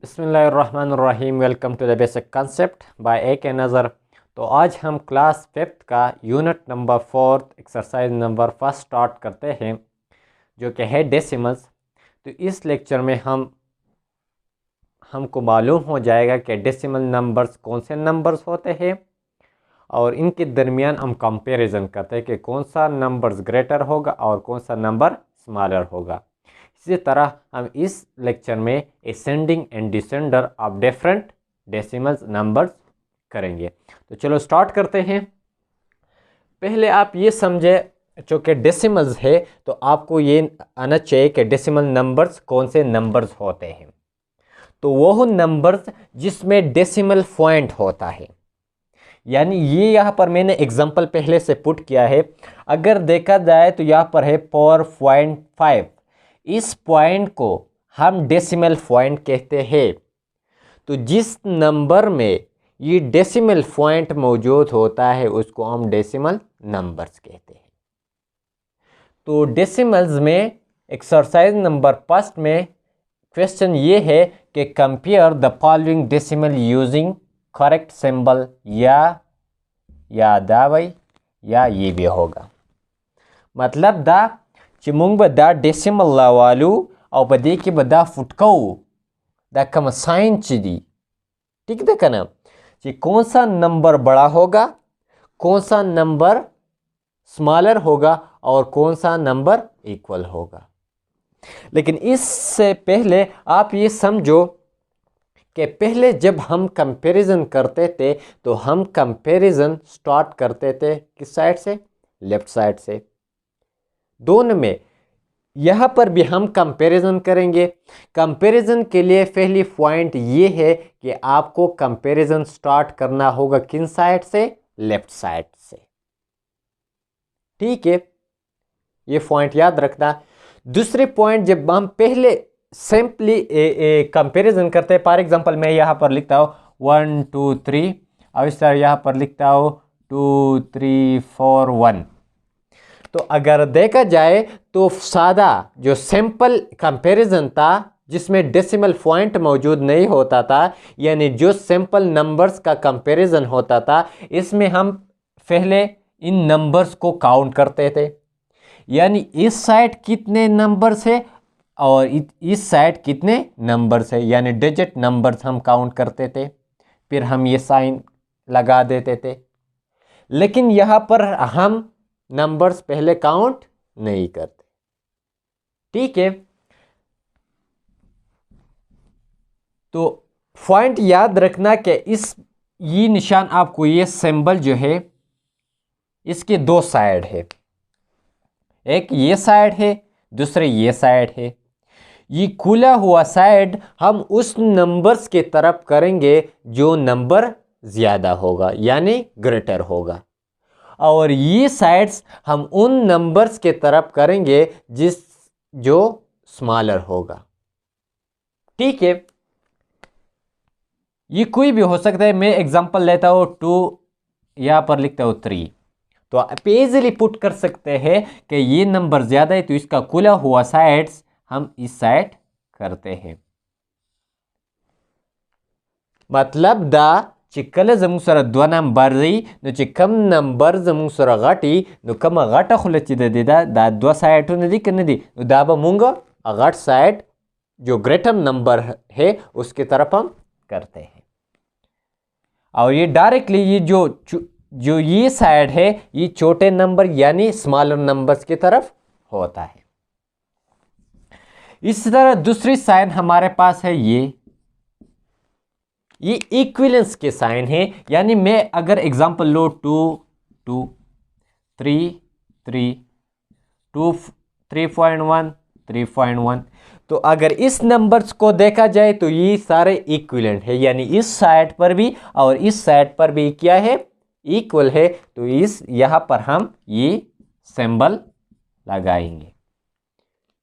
बिस्मिल्लाहिर्रहमानिर्रहीम। Welcome to the basic concept by A Nazar. तो आज हम क्लास 5th का unit number 4 exercise number 1 start करते हैं, जो कि है डेसिमल्स। तो इस लेक्चर में हमको मालूम हो जाएगा कि डेसिमल नंबर्स कौन से नंबर्स होते हैं और इनके दरमियान हम कंपैरिजन करते हैं कि कौन सा नंबर्स ग्रेटर होगा और कौन सा नंबर स्मॉलर होगा। इसी तरह हम इस लेक्चर में ascending and descender of different decimals numbers करेंगे। तो चलो स्टार्ट करते हैं। पहले आप ये समझे, जो कि डेसिमल्स है तो आपको ये आना चाहिए कि डेसिमल नंबर्स कौन से नंबर्स होते हैं। तो वो नंबर्स जिसमें डेसिमल पॉइंट होता है, यानी ये यहाँ पर मैंने एग्जांपल पहले से पुट किया है। अगर देखा जाए तो यहाँ पर है 4.5। इस पॉइंट को हम डेसिमल पॉइंट कहते हैं। तो जिस नंबर में ये डेसिमल पॉइंट मौजूद होता है उसको हम डेसिमल नंबर्स कहते हैं। तो डेसिमल्स में एक्सरसाइज नंबर 1 में क्वेश्चन ये है कि compare the following decimal using correct symbol, या दावई या ये भी होगा। मतलब दा चिमुंग बदा डेसिमल लावालू और बदे के बदा फुटको दा कम साइन चिदी। ठीक है ना, कि कौन सा नंबर बड़ा होगा, कौन सा नंबर स्मॉलर होगा और कौन सा नंबर इक्वल होगा। लेकिन इससे पहले आप ये समझो कि पहले जब हम कंपैरिजन करते थे तो हम कंपैरिजन स्टार्ट करते थे किस साइड से? लेफ्ट साइड से। दोनों में यहाँ पर भी हम कंपैरिजन करेंगे। कंपैरिजन के लिए पहली पॉइंट ये है कि आपको कंपैरिजन स्टार्ट करना होगा किन साइड से? लेफ्ट साइड से। ठीक है, ये पॉइंट याद रखना। दूसरे पॉइंट, जब हम पहले सिंपली कंपैरिजन करते हैं, फॉर एग्जांपल मैं यहाँ पर लिखता हूँ 1 2 3 और इस तरह यहाँ पर लिखता हूँ 2 3 4 1। तो अगर देखा जाए तो सादा जो सिंपल कंपैरिजन था जिसमें डेसिमल पॉइंट मौजूद नहीं होता था, यानी जो सिंपल नंबर्स का कंपैरिजन होता था, इसमें हम पहले इन नंबर्स को काउंट करते थे। यानी इस साइड कितने नंबर्स है और इस साइड कितने नंबर्स है, यानी डिजिट नंबर्स हम काउंट करते थे, फिर हम ये साइन लगा देते थे। लेकिन यहाँ पर हम नंबर्स पहले काउंट नहीं करते। ठीक है, तो पॉइंट याद रखना कि ये निशान आपको, ये सिंबल जो है इसके दो साइड है, एक ये साइड है, दूसरे ये साइड है। ये खुला हुआ साइड हम उस नंबर्स के तरफ करेंगे जो नंबर ज़्यादा होगा, यानी ग्रेटर होगा, और ये साइड्स हम उन नंबर्स के तरफ करेंगे जो स्मॉलर होगा। ठीक है, ये कोई भी हो सकता है। मैं एग्जांपल लेता हूँ 2, यहाँ पर लिखता हूँ 3। तो आप इजीली पुट कर सकते हैं कि ये नंबर ज़्यादा है तो इसका खुला हुआ साइड्स हम इस साइड करते हैं। मतलब दा चिकल जमुंग सर दो नंबर री नो चिकम नंबर जमुंग सर गाटी नो कम गाटा खुलची दे दा दो साइड तो नदी कर नदी नो दाबा मुंगा गाट साइड जो ग्रेटर नंबर है उसके तरफ हम करते हैं। और ये डायरेक्टली ये जो ये साइड है ये छोटे नंबर यानी स्मॉलर नंबर्स की तरफ होता है। इस तरह दूसरी साइन हमारे पास है, ये इक्विवेलेंस के साइन है। यानी मैं अगर एग्जांपल लो 2 2 3 3 2 3.1 3.1, तो अगर इस नंबर्स को देखा जाए तो ये सारे इक्विवेलेंट है, यानी इस साइड पर भी और इस साइड पर भी क्या है? इक्वल है। तो यहाँ पर हम ये सिंबल लगाएंगे।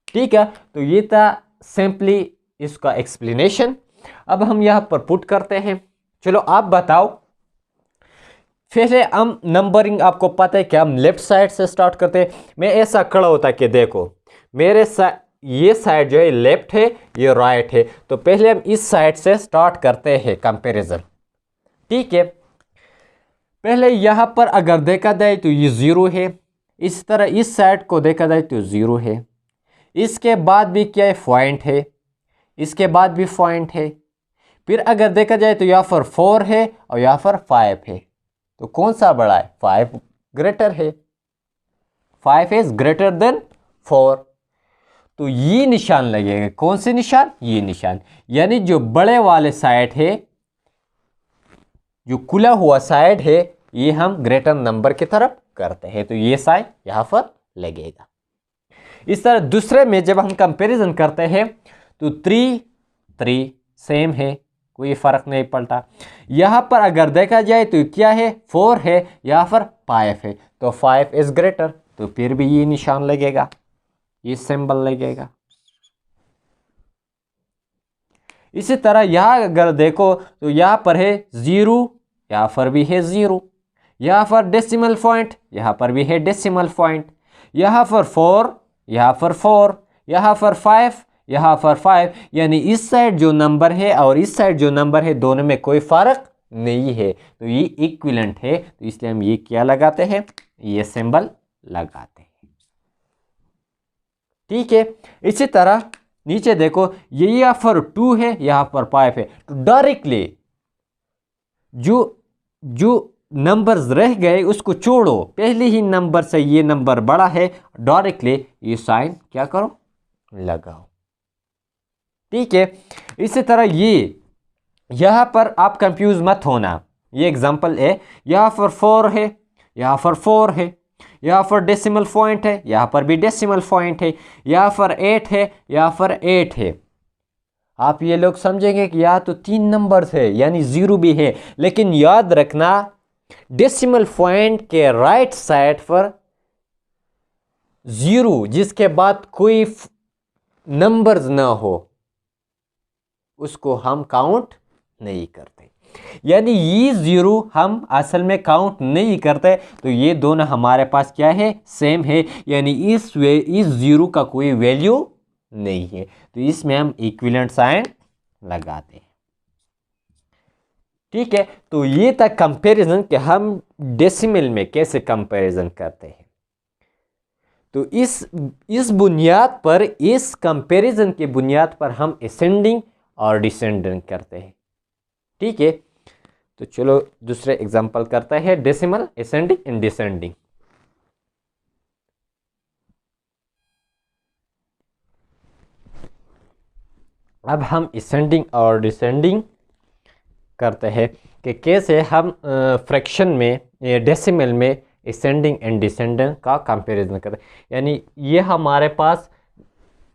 ठीक है, तो ये था सिंपली इसका एक्सप्लेनेशन। अब हम यहाँ पर पुट करते हैं। चलो आप बताओ, पहले हम नंबरिंग आपको पता है कि हम लेफ्ट साइड से स्टार्ट करते हैं। मैं ऐसा खड़ा होता कि देखो ये साइड जो है लेफ्ट है, ये राइट है, तो पहले हम इस साइड से स्टार्ट करते हैं कंपैरिजन। ठीक है, पहले यहाँ पर अगर देखा जाए तो ये 0 है, इस तरह इस साइड को देखा जाए तो 0 है, इसके बाद भी क्या है, पॉइंट है, इसके बाद भी पॉइंट है, फिर अगर देखा जाए तो यहाँ पर 4 है और यहाँ पर 5 है, तो कौन सा बड़ा है, 5 ग्रेटर है, 5 इज ग्रेटर देन 4, तो ये निशान लगेगा, कौन से निशान, ये निशान, यानी जो बड़े वाले साइड है, जो खुला हुआ साइड है, ये हम ग्रेटर नंबर की तरफ करते हैं, तो ये साइन यहाँ पर लगेगा। इस तरह दूसरे में जब हम कंपैरिजन करते हैं तो 3 सेम है, कोई फर्क नहीं पड़ता। यहाँ पर अगर देखा जाए तो क्या है, 4 है, यहाँ पर 5 है, तो 5 इज ग्रेटर, तो फिर भी ये निशान लगेगा, ये सिंबल लगेगा। इसी तरह यहाँ अगर देखो तो यहाँ पर है 0, यहाँ पर भी है 0, यहाँ पर डेसिमल पॉइंट, यहाँ पर भी है डेसिमल पॉइंट, यहाँ पर 4, यहाँ पर 4, यहाँ पर 5, यहाँ पर 5, यानी इस साइड जो नंबर है और इस साइड जो नंबर है दोनों में कोई फर्क नहीं है, तो ये इक्विवेलेंट है, तो इसलिए हम ये क्या लगाते हैं, ये सिंबल लगाते हैं। ठीक है, इसी तरह नीचे देखो, ये यहाँ पर 2 है, यहाँ पर 5 है, तो डायरेक्टली जो नंबर्स रह गए उसको छोड़ो, पहले ही नंबर से ये नंबर बड़ा है, डायरेक्टली ये साइन क्या करो, लगाओ। ठीक है, इसी तरह ये यहाँ पर आप कंफ्यूज मत होना, ये एग्जांपल है, यहाँ पर 4 है, यहाँ पर 4 है, यहाँ पर डेसिमल पॉइंट है, यहाँ पर भी डेसिमल पॉइंट है, यहाँ पर 8 है, यहाँ पर 8 है। आप ये लोग समझेंगे कि यहाँ तो 3 नंबर्स है, यानी 0 भी है, लेकिन याद रखना डेसिमल पॉइंट के राइट साइड पर 0 जिसके बाद कोई नंबर्स ना हो उसको हम काउंट नहीं करते, यानी ये 0 हम असल में काउंट नहीं करते, तो ये दोनों हमारे पास क्या है, सेम है, यानी इस 0 का कोई वैल्यू नहीं है, तो इसमें हम इक्विवेलेंट साइन लगाते हैं। ठीक है, तो ये था कंपैरिजन कि हम डेसिमल में कैसे कंपैरिजन करते हैं। तो इस बुनियाद पर, इस कंपैरिजन के बुनियाद पर हम असेंडिंग और डिसेंडिंग करते हैं। ठीक है, तो चलो दूसरे एग्जांपल करते हैं, डेसिमल, असेंडिंग एंड डिसेंडिंग। अब हम असेंडिंग और डिसेंडिंग करते हैं कि कैसे हम फ्रैक्शन में, डेसिमल में असेंडिंग एंड डिसेंडिंग का कंपैरिजन करते हैं। यानी ये हमारे पास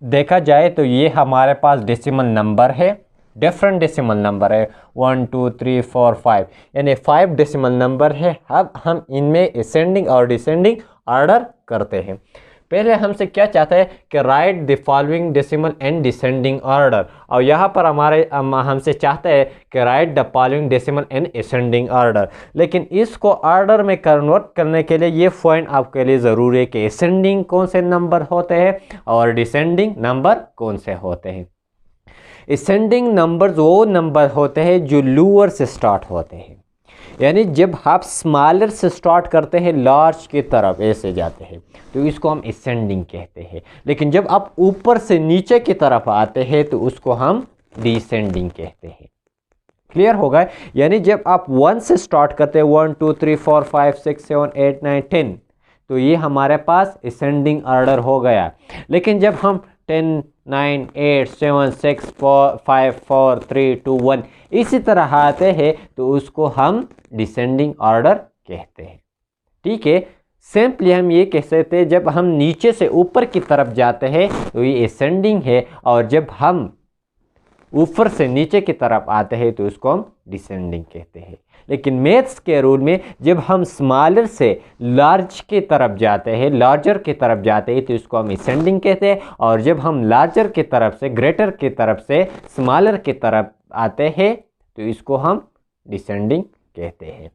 देखा जाए तो ये हमारे पास डेसिमल नंबर है, डिफरेंट डेसिमल नंबर है, 1 2 3 4 5, यानी 5 डेसिमल नंबर है। अब हम इनमें असेंडिंग और डिसेंडिंग ऑर्डर करते हैं। पहले हमसे क्या चाहता है कि right the following decimal and descending order, और यहाँ पर हमसे चाहता है कि right the following decimal and ascending order. लेकिन इसको ऑर्डर में कन्वर्ट करने के लिए ये पॉइंट आपके लिए ज़रूरी है कि असेंडिंग कौन से नंबर होते हैं और डिसेंडिंग नंबर कौन से होते हैं। असेंडिंग नंबर्स वो नंबर होते हैं जो लोअर से स्टार्ट होते हैं, यानी जब आप स्मॉलर से स्टार्ट करते हैं लार्ज की तरफ ऐसे जाते हैं तो इसको हम असेंडिंग कहते हैं, लेकिन जब आप ऊपर से नीचे की तरफ आते हैं तो उसको हम डिसेंडिंग कहते हैं। क्लियर होगा? यानी जब आप 1 से स्टार्ट करते हैं, 1 2 3 4 5 6 7 8 9 10, तो ये हमारे पास असेंडिंग ऑर्डर हो गया। लेकिन जब हम 10 9 8 7 6 5 4 3 2 1 इसी तरह आते हैं तो उसको हम डिसेंडिंग ऑर्डर कहते हैं। ठीक है, सिंपली हम ये कह सकते हैं जब हम नीचे से ऊपर की तरफ जाते हैं तो ये असेंडिंग है, और जब हम ऊपर से नीचे की तरफ आते हैं तो उसको हम डिसेंडिंग कहते हैं। लेकिन मैथ्स के रूल में जब हम स्मॉलर से लार्ज की तरफ जाते हैं, लार्जर की तरफ जाते हैं तो इसको हम असेंडिंग कहते हैं, और जब हम लार्जर की तरफ से, ग्रेटर की तरफ से स्मॉलर की तरफ आते हैं तो इसको हम डिसेंडिंग कहते हैं।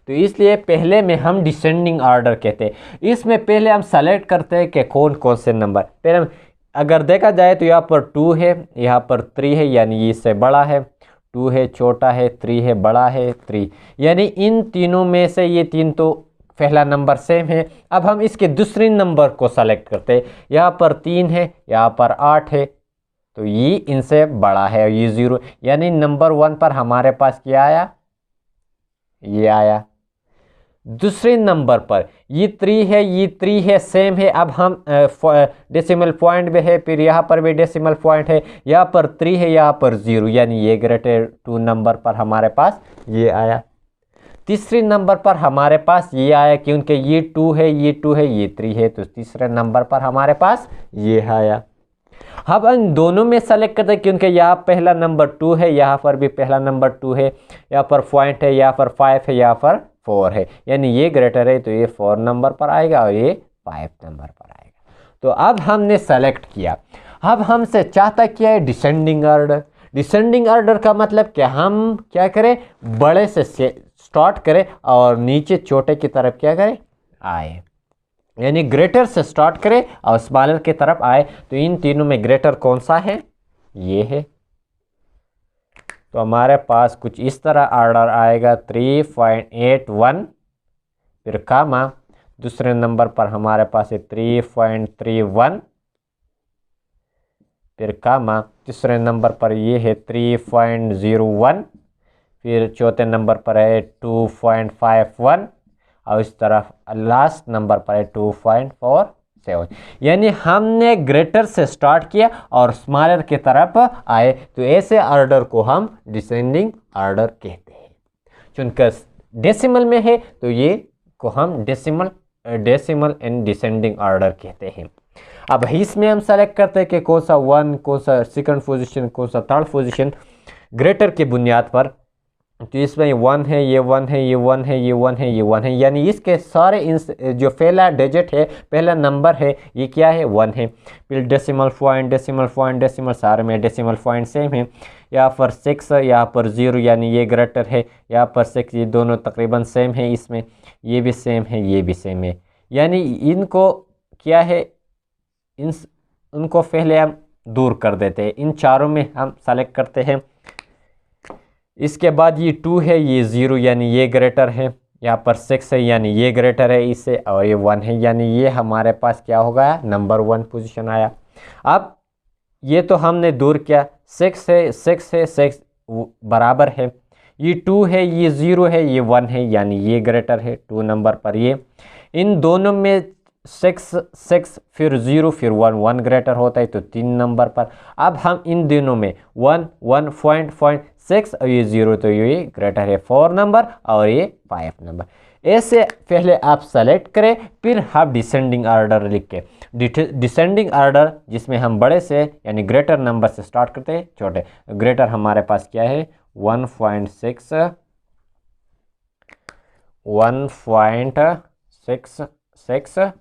तो इसलिए पहले में हम डिसेंडिंग ऑर्डर कहते हैं। इसमें पहले हम सेलेक्ट करते हैं कि कौन कौन से नंबर, पहले हम अगर देखा जाए तो यहाँ पर 2 है, यहाँ पर 3 है, यानी ये इससे बड़ा है। 2 है छोटा है, 3 है बड़ा है, 3 यानी इन तीनों में से ये तीन तो पहला नंबर सेम है। अब हम इसके दूसरे नंबर को सेलेक्ट करते हैं। यहाँ पर 3 है, यहाँ पर 8 है, तो ये इनसे बड़ा है, ये 0, यानी नंबर 1 पर हमारे पास क्या आया, ये आया। दूसरे नंबर पर ये 3 है, ये 3 है, सेम है। अब हम डेसिमल पॉइंट में है, फिर यहाँ पर भी डेसिमल पॉइंट है, यहाँ पर 3 है, यहाँ पर 0, यानी ये ग्रेटर 2 नंबर पर हमारे पास ये आया। तीसरे नंबर पर हमारे पास ये आया, क्योंकि ये 2 है, ये 2 है, ये 3 है, तो तीसरे नंबर पर हमारे पास ये आया। अब इन दोनों में सेलेक्ट करते हैं, क्योंकि यहाँ पहला नंबर 2 है, यहाँ पर भी पहला नंबर 2 है, यहाँ पर पॉइंट है, यहाँ पर 5 है, यहाँ पर 4 है, यानी ये ग्रेटर है, तो ये 4 नंबर पर आएगा और ये 5 नंबर पर आएगा। तो अब हमने सेलेक्ट किया। अब हमसे चाहता क्या है, डिसेंडिंग ऑर्डर। डिसेंडिंग ऑर्डर का मतलब कि हम क्या करें, बड़े से स्टार्ट करें और नीचे छोटे की तरफ क्या करें, आए, यानी ग्रेटर से स्टार्ट करें और स्मॉलर की तरफ आए। तो इन तीनों में ग्रेटर कौन सा है, ये है। तो हमारे पास कुछ इस तरह ऑर्डर आएगा, 3.81, फिर कामा, दूसरे नंबर पर हमारे पास है 3.31, फिर कामा, तीसरे नंबर पर ये है 3.01, फिर चौथे नंबर पर है 2.51 और इस तरफ लास्ट नंबर पर है 2.47। यानी हमने ग्रेटर से स्टार्ट किया और स्मॉलर की तरफ आए, तो ऐसे ऑर्डर को हम डिसेंडिंग ऑर्डर कहते हैं। चूंकि डेसिमल में है तो ये को हम डेसिमल एंड डिसेंडिंग ऑर्डर कहते हैं। अब इसमें हम सेलेक्ट करते हैं कि कौन सा 1, कौन सा सेकंड पोजीशन, कौन सा थर्ड पोजीशन ग्रेटर की बुनियाद पर। तो इसमें 1 है, ये 1 है, ये 1 है, ये 1 है, ये 1 है, यानी इसके सारे जो पहला डिजिट है, पहला नंबर है, ये क्या है, 1 है। फिर decimal point, decimal point, decimal, सारे में डेसिमल पॉइंट सेम है। यहाँ पर 6, यहाँ पर 0, यानी ये ग्रेटर है। यहाँ पर 6, ये दोनों तकरीबन सेम है, इसमें ये भी सेम है, ये भी सेम है, यानी इनको क्या है, उनको पहले हम दूर कर देते हैं। इन चारों में हम सेलेक्ट करते हैं। इसके बाद ये 2 है, ये 0, यानी ये ग्रेटर है। यहाँ पर 6 है, यानी ये ग्रेटर है इससे, और ये 1 है, यानी ये हमारे पास क्या हो गया, नंबर 1 पोजीशन आया। अब ये तो हमने दूर किया, 6 है, 6 है, 6 बराबर है, ये 2 है, ये 0 है, ये 1 है, यानी ये ग्रेटर है 2 नंबर पर ये। इन दोनों में 6 फिर 0 फिर 1 ग्रेटर होता है, तो 3 नंबर पर। अब हम इन दोनों में 1.6 और ये 0, तो ये ग्रेटर है 4 नंबर और ये 5 नंबर। ऐसे पहले आप सेलेक्ट करें, फिर हम डिसेंडिंग ऑर्डर लिख के, डिसेंडिंग ऑर्डर जिसमें हम बड़े से यानी ग्रेटर नंबर से स्टार्ट करते हैं, छोटे। ग्रेटर हमारे पास क्या है, 1.66,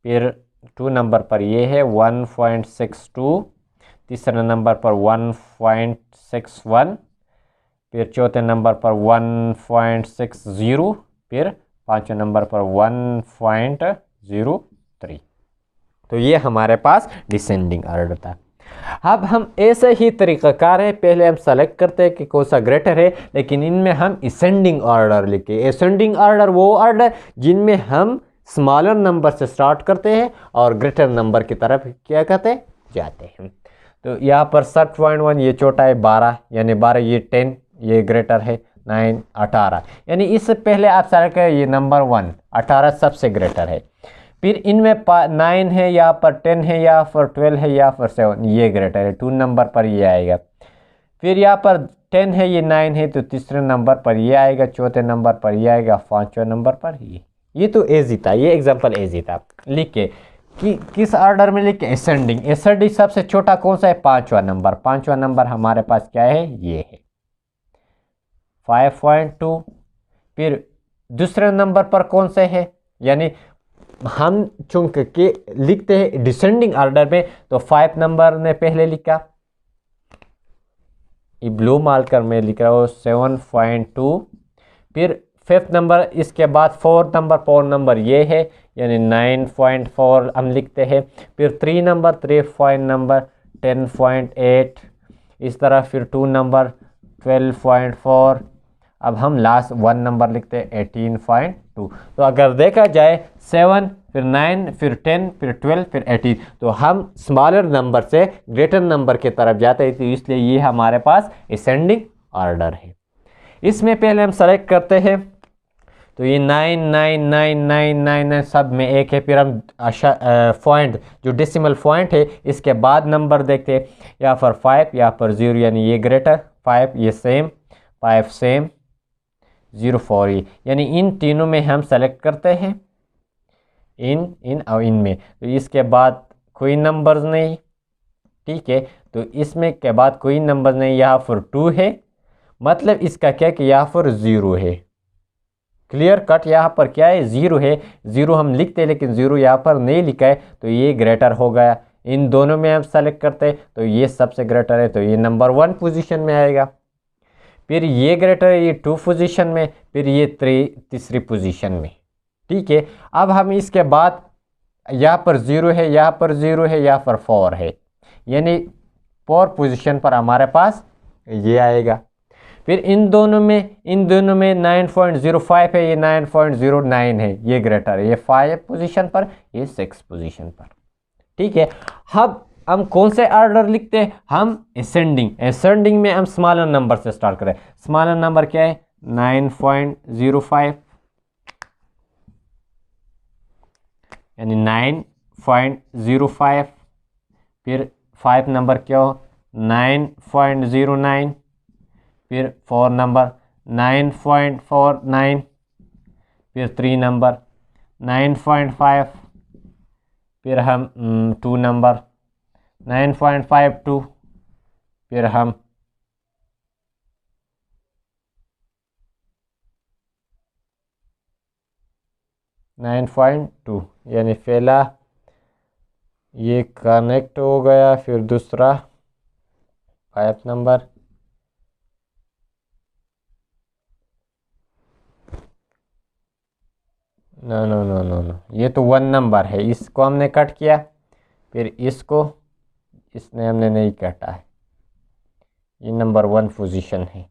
फिर 2 नंबर पर ये है 1.62, तीसरे नंबर पर 1.61, फिर चौथे नंबर पर 1.60, फिर पांचवें नंबर पर 1.03। तो ये हमारे पास डिसेंडिंग ऑर्डर था। अब हम ऐसे ही तरीक़ाकार है, पहले हम सेलेक्ट करते हैं कि कौन सा ग्रेटर है, लेकिन इनमें हम असेंडिंग ऑर्डर लिखे। असेंडिंग ऑर्डर वो ऑर्डर जिनमें हम स्मॉलर नंबर से स्टार्ट करते हैं और ग्रेटर नंबर की तरफ क्या कहते जाते हैं। तो यहाँ पर 7.1 ये छोटा है, 12 यानी 12, ये 10 ये ग्रेटर है, 9 18, यानी इससे पहले आप सेलेक्ट करें ये नंबर 1, 18 सबसे ग्रेटर है। फिर इनमें 9 है, यहाँ पर 10 है, यहाँ पर 12 है, यहाँ पर 7, ये ग्रेटर है, 2 नंबर पर ये आएगा। फिर यहाँ पर 10 है, ये 9 है, तो तीसरे नंबर पर ये आएगा, चौथे नंबर पर ये आएगा, पांचवें नंबर पर ये तो एजी था, ये एग्जांपल एजी था। लिख के कि किस ऑर्डर में लिख के, असेंडिंग सबसे छोटा कौन सा है, 5वां नंबर। 5वां नंबर हमारे पास क्या है, ये है 5.2। फिर दूसरे नंबर पर कौन से है, यानी हम चूंकि के लिखते हैं डिसेंडिंग ऑर्डर में, तो 5 नंबर ने पहले लिखा, ये ब्लू मार्कर में लिख रहा हूँ 7.2, फिर 5th नंबर, इसके बाद 4th नंबर, 4 नंबर ये है, यानी 9.4 हम लिखते हैं। फिर 3 नंबर, 3 पॉइंट नंबर 10.8, इस तरह फिर 2 नंबर 12.4। अब हम लास्ट 1 नंबर लिखते हैं 18.2। तो अगर देखा जाए 7 फिर 9 फिर 10 फिर 12 फिर 18, तो हम स्मॉलर नंबर से ग्रेटर नंबर की तरफ जाते हैं, तो इसलिए ये हमारे पास असेंडिंग ऑर्डर है। इसमें पहले हम सेलेक्ट करते हैं, तो ये 9 9 9 9 9 9 सब में एक है। फिर हम पॉइंट जो डेसिमल पॉइंट है इसके बाद नंबर देखते हैं, यहाँ पर 5 यहाँ पर 0, यानी ये ग्रेटर 5, ये सेम 5 सेम 0 4 ये, यानी इन तीनों में हम सेलेक्ट करते हैं, इन और इनमें। तो इसके बाद कोई नंबर्स नहीं, ठीक है। तो इसमें के बाद कोई नंबर नहीं, यहाँ पर 2 है, मतलब इसका क्या कि यहाँ पर 0 है। क्लियर कट, यहाँ पर क्या है 0 है, 0 हम लिखते हैं लेकिन 0 यहाँ पर नहीं लिखा है, तो ये ग्रेटर हो गया। इन दोनों में हम सेलेक्ट करते हैं, तो ये सबसे ग्रेटर है, तो ये नंबर 1 पोजीशन में आएगा। फिर ये ग्रेटर है, ये 2 पोजीशन में, फिर ये तीसरी पोजीशन में, ठीक है। अब हम इसके बाद यहाँ पर 0 है, यहाँ पर 0 है, यहाँ पर 4 है, यानी 4 पोजीशन पर हमारे पास ये आएगा। फिर इन दोनों में 9.05 है, ये 9.09 है, ये ग्रेटर है, ये 5 पोजीशन पर, ये 6 पोजीशन पर, ठीक है। अब हम कौन से ऑर्डर लिखते हैं, हम असेंडिंग में हम स्मॉलर नंबर से स्टार्ट करें। स्मॉलर नंबर क्या है 9.05, यानी 9.05। फिर 5 नंबर क्या हो 9.09, फिर 4 नंबर 9.49, फिर 3 नंबर 9.5, फिर हम 2 नंबर 9.52, फिर हम 9.2, यानी पहला ये कनेक्ट हो गया। फिर दूसरा 5 number, no no no no no, ये तो 1 नंबर है, इसको हमने कट किया। फिर इसने हमने नहीं काटा है, ये नंबर 1 पोजीशन है,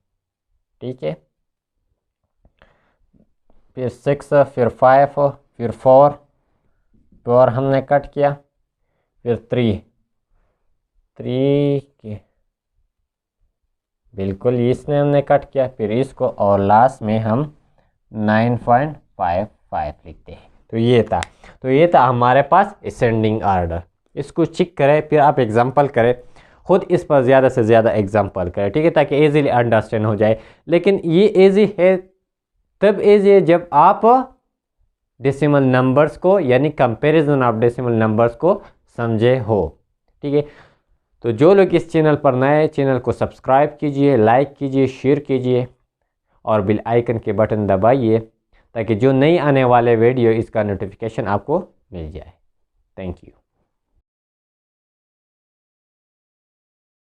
ठीक है। फिर 6, फिर 5, फिर 4 हमने कट किया। फिर 3 के बिल्कुल इसने हमने कट किया। फिर इसको, और लास्ट में हम 9.55 लिखते हैं। तो ये था हमारे पास असेंडिंग ऑर्डर। इसको चेक करें, फिर आप एग्जांपल करें, खुद इस पर ज़्यादा से ज़्यादा एग्जांपल करें, ठीक है, ताकि इजीली अंडरस्टैंड हो जाए। लेकिन ये इजी है तब इजी है जब आप डेसिमल नंबर्स को, यानी कंपैरिजन ऑफ डेसिमल नंबर्स को समझे हो, ठीक है। तो जो लोग इस चैनल पर नए हैं, चैनल को सब्सक्राइब कीजिए, लाइक कीजिए, शेयर कीजिए और बेल आइकन के बटन दबाइए, ताकि जो नई आने वाले वीडियो इसका नोटिफिकेशन आपको मिल जाए। Thank you.